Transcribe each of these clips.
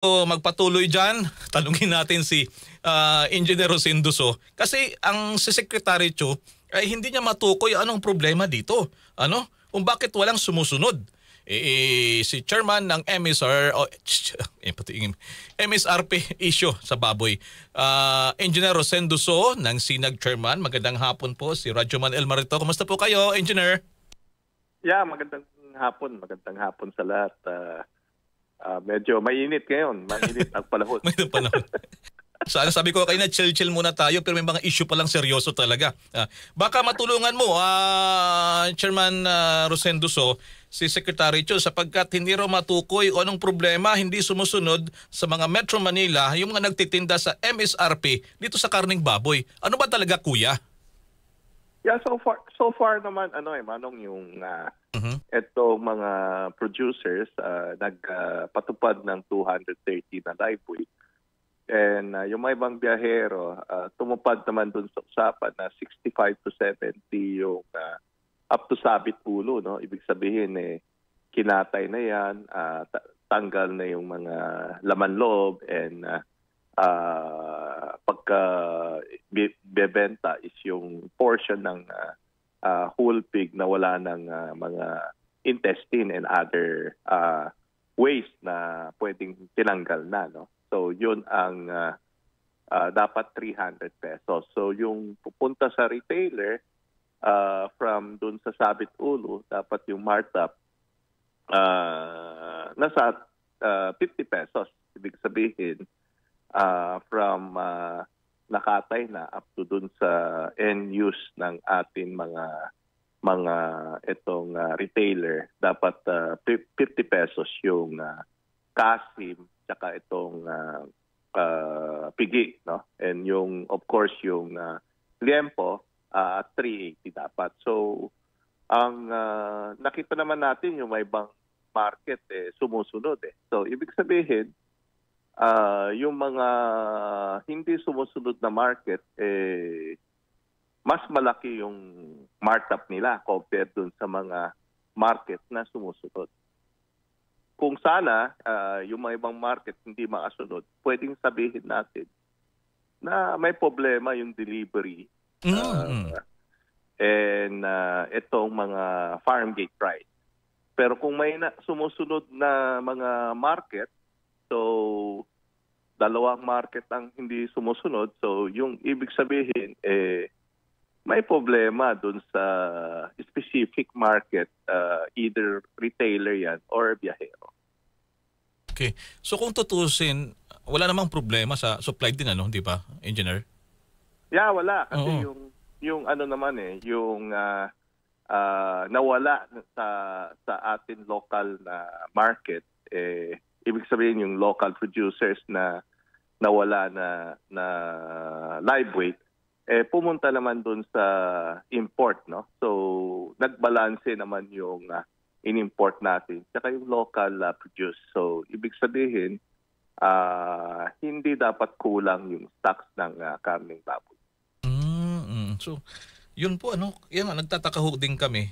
magpatuloy dyan, tanungin natin si Engineer Rosendoso. Kasi ang si Secretary Chu ay hindi niya matukoy anong problema dito. Ano? Kung bakit walang sumusunod. Si Chairman ng MSRP issue sa baboy. Engineer Rosendoso ng SINAG Chairman. Magandang hapon po si Radyoman El Marito. Kumusta po kayo, Engineer? Yeah, magandang hapon. Magandang hapon sa lahat. Medyo mainit ngayon. Mainit ang panahon. Mainit ang panahon. Sabi ko kayo na chill-chill muna tayo pero may mga issue palang seryoso talaga. Baka matulungan mo, Chairman Rosendoso, si Secretary Chu, sapagkat hindi raw matukoy o anong problema hindi sumusunod sa mga Metro Manila yung mga nagtitinda sa MSRP dito sa karning baboy. Ano ba talaga, kuya? Yeah, so far naman Manong, yung etong mga producers nagpatupad ng 230 na live weight. And yung mga ibang biyahero tumupad naman dun sa usapan na 65 to 70 yung up to sabit ulo, no? Ibig sabihin kinatay na yan, tanggal na yung mga laman loob, and pagka bebenta is yung portion ng whole pig na wala ng mga intestine and other waste na pwedeng tinanggal na, no? So yun ang dapat 300 pesos. So yung pupunta sa retailer from dun sa sabit ulo, dapat yung markup nasa 50 pesos. Ibig sabihin from nakatay na up to dun sa end use ng atin mga itong retailer, dapat 50 pesos yung kasim tsaka itong pigi, no? And yung of course yung liempo 380 dapat. So ang nakita naman natin yung may ibang market sumusunod So ibig sabihin yung mga hindi sumusunod na market mas malaki yung markup nila compared dun sa mga market na sumusunod. Kung sana yung mga ibang market hindi makasunod, pwedeng sabihin natin na may problema yung delivery and itong mga farm gate price. Pero kung may sumusunod na mga market, so dalawang market ang hindi sumusunod, so yung ibig sabihin may problema dun sa specific market, either retailer yan or biyahero. Okay. So kung tutusin, wala namang problema sa supply din, di ba, Engineer? Yeah, wala. Kasi yung yung nawala sa atin local na market, ibig sabihin yung local producers na nawala na live weight, pumunta naman dun sa import, no? So nagbalanse naman yung in-import natin saka yung local produce. So ibig sabihin hindi dapat kulang yung stocks ng karning baboy. So yun po, yan nagtataka ho din kami.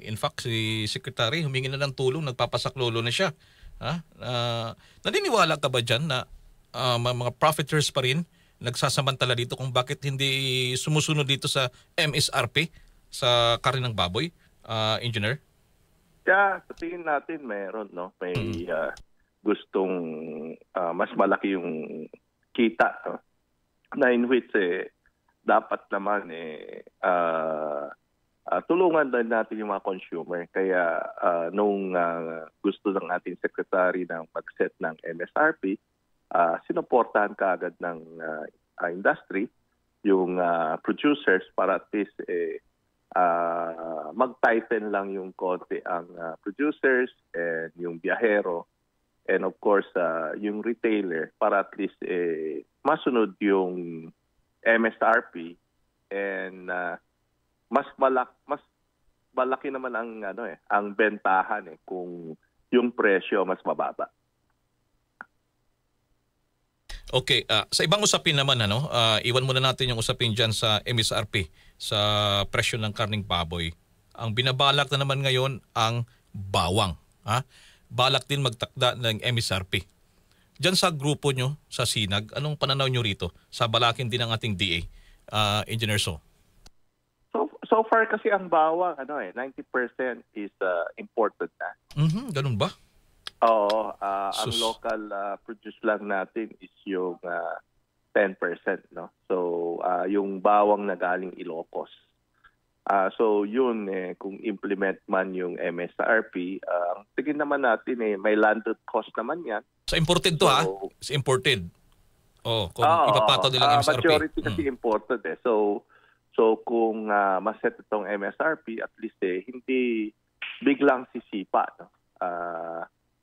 In fact, si Secretary humingi na ng tulong, nagpapasaklolo na siya. Naniniwala ka ba dyan na mga profiteers pa rin nagsasamantala dito kung bakit hindi sumusunod dito sa MSRP sa karne ng baboy, Engineer? Yeah, sa tingin natin meron, no? May gustong mas malaki yung kita, no? Na in which dapat naman tulungan din natin yung mga consumer. Kaya nung gusto ng ating secretary ng mag-set ng MSRP, sinuportahan kaagad ng industry yung producers para at least mag-tighten lang yung konti ang producers and yung biyahero, and of course yung retailer para at least masunod yung MSRP, and mas malaki naman ang ang bentahan kung yung presyo mas mababa. Okay, sa ibang usapin naman iwan muna natin yung usapin diyan sa MSRP, sa presyo ng karning baboy. Ang binabalak na naman ngayon ang bawang, Balak din magtakda ng MSRP. Diyan sa grupo nyo, sa SINAG, anong pananaw nyo rito? Sa balakin din ng ating DA, Engineer So? So far kasi ang bawang 90% is imported na. Ganun ba? Oo, ang Sus. local produce lang natin is yung 10%, no. So yung bawang na galing Ilocos. So yun kung implement man yung MSRP, ang tingin naman natin may landed cost naman 'yan. Sa imported to So, Sa imported. Oh, kung ipapataw nilang MSRP. majority kasi imported So kung maset itong MSRP, at least hindi biglang sisipa, no?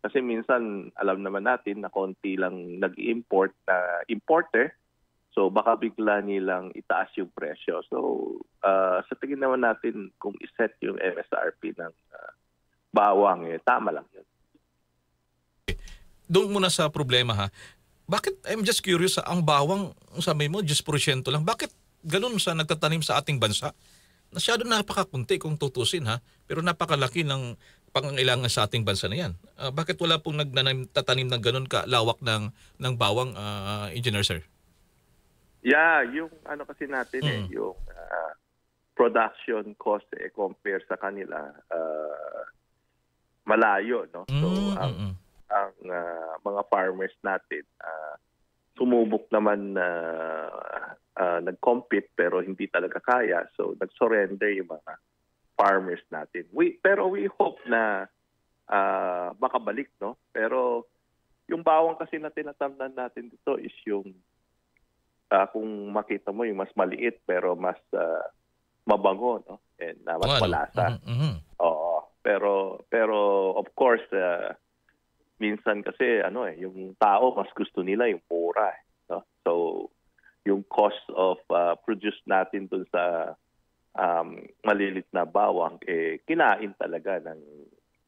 Kasi minsan alam naman natin na konti lang nag-import na importer. So baka bigla nilang itaas yung presyo. So sa tingin naman natin kung iset yung MSRP ng bawang, tama lang yun. Doon muna sa problema Bakit, I'm just curious, ang bawang, sabi mo, 10% lang. Bakit ganun sa nagtatanim sa ating bansa? Masyado napakakunti kung tutusin pero napakalaki ng pangangailangan sa ating bansa na yan. Bakit wala pong nagtatanim ng ganun kalawak ng bawang, Engineer Sir? Yeah, yung kasi natin yung production cost compare sa kanila malayo, no? So ang mga farmers natin sumubok naman na nag-compete pero hindi talaga kaya. So nag-surrender yung mga farmers natin. Pero we hope na makabalik, no? Pero yung bawang kasi na tinatamnan natin dito is yung kung makita mo yung mas maliit pero mas mabango, no? And mas malasa. Oo. Pero of course minsan kasi yung tao mas gusto nila yung mura, no? So yung cost of produce natin dun sa malilit na bawang kinain talaga ng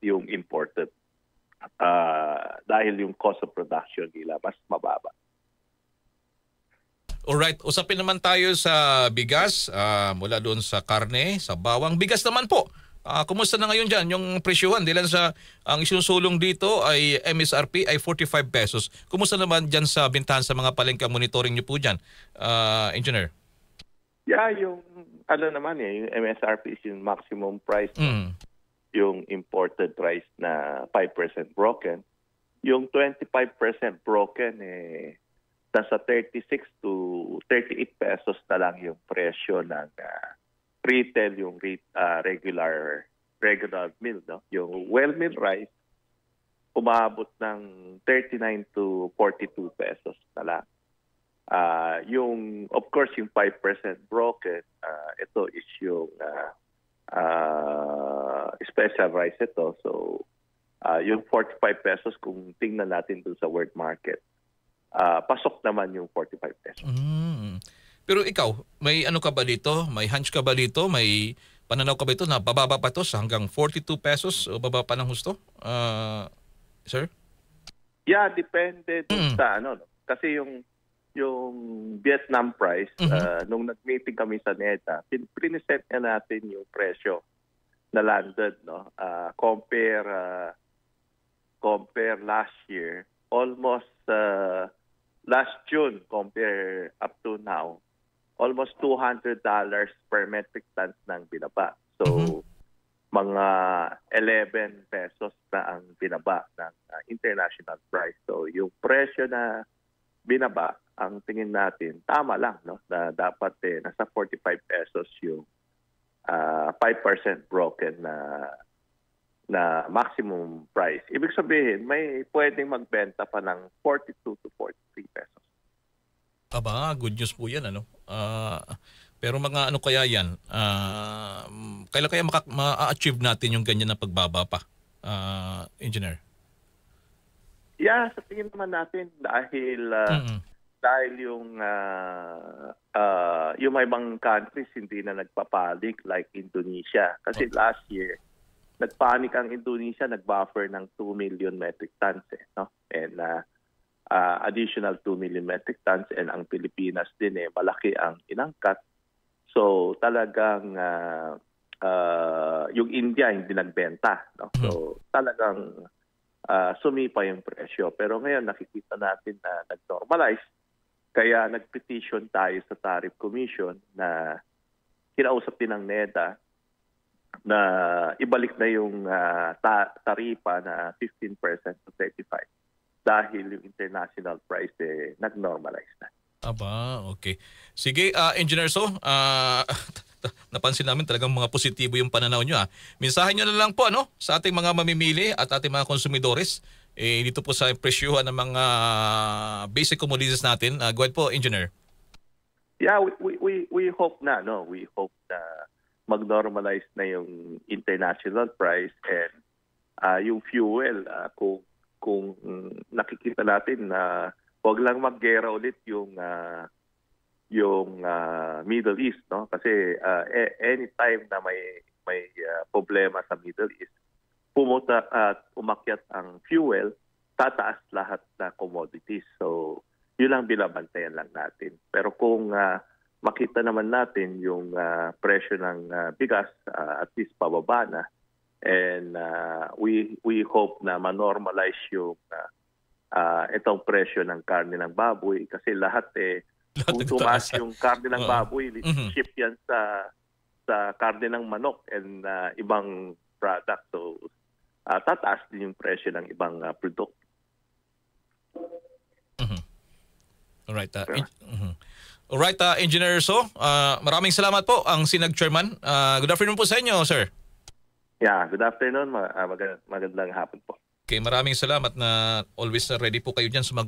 yung imported dahil yung cost of production nila mas mababa. Alright, usapin naman tayo sa bigas, mula doon sa karne, sa bawang. Bigas naman po, kumusta na ngayon dyan yung presyuhan? Dahil ang isinusulong dito ay MSRP ay 45 pesos. Kumusta naman dyan sa bintahan sa mga palengke? Monitoring nyo po dyan, Engineer? Yeah, yung naman yung MSRP is yung maximum price. Yung imported price na 5% broken. Yung 25% broken nasa 36 to 38 pesos na lang yung presyo ng retail, yung regular meal, no? Yung well meal rice umabot ng 39 to 42 pesos na lang. Yung of course yung 5% broken, ito is yung special rice ito. So yung 45 pesos kung tingnan natin dun sa world market, pasok naman yung 45 pesos. Pero ikaw, may ka ba dito? May hunch ka ba dito? May pananaw ka ba ito na bababa pa ito sa hanggang 42 pesos o baba pa ng husto? Sir? Yeah, depende sa kasi yung Vietnam price, nung nag-meeting kami sa NEDA, prinesent natin yung presyo na landed, no? Compare last year, almost last June compare up to now, almost $200 per metric ton nang binaba. So mga 11 pesos na ang binaba ng international price. So yung presyo na binaba, ang tingin natin tama lang, no? Na dapat nasa 45 pesos yung 5% broken na maximum price. Ibig sabihin, may pwedeng magbenta pa ng 42 to 43 pesos. Aba, good news po yan, pero mga kaya yan? Kailan kaya ma-achieve natin yung ganyan na pagbaba pa, Engineer? Yeah, sa tingin naman natin dahil yung may ibang countries hindi na nagpapanik like Indonesia. Kasi last year, nagpanik ang Indonesia, nagbuffer ng 2 million metric tons, no? And additional 2 million metric tons, and ang Pilipinas din malaki ang inangkat. So talagang yung India hindi nagbenta, no? So talagang sumipa yung presyo. Pero ngayon nakikita natin na nag-normalize. Kaya nag-petition tayo sa Tariff Commission na kinausap din ng NEDA na ibalik na yung taripa na 15% to 35% dahil yung international price nag-normalize na. Aba, okay. Sige, Engineer So, napansin namin talagang mga positibo yung pananaw nyo. Mensahe nyo na lang po sa ating mga mamimili at ating mga konsumidores dito po sa presyuhan ng mga basic commodities natin. Go ahead po, Engineer. Yeah, we hope na, no? We hope na mag-normalize na yung international price and yung fuel kung nakikita natin na wag lang maggera ulit yung Middle East, no? Kasi anytime na may problema sa Middle East, pumunta at umakyat ang fuel, tataas lahat na commodities. So, yun lang binabantayan lang natin. Pero kung makita naman natin yung presyo ng bigas at least pababa na, and we hope na ma-normalize yung itong presyo ng karne ng baboy kasi lahat kung tumaas yung karne ng baboy, ship yan sa karne ng manok and ibang product. So, tataas din yung presyo ng ibang produkto. Alright. Alright, Engineer So, maraming salamat po ang Sinag Chairman. Good afternoon po sa inyo, sir. Yeah, good afternoon. Magandang hapon po. Okay, maraming salamat na always ready po kayo dyan sumagot.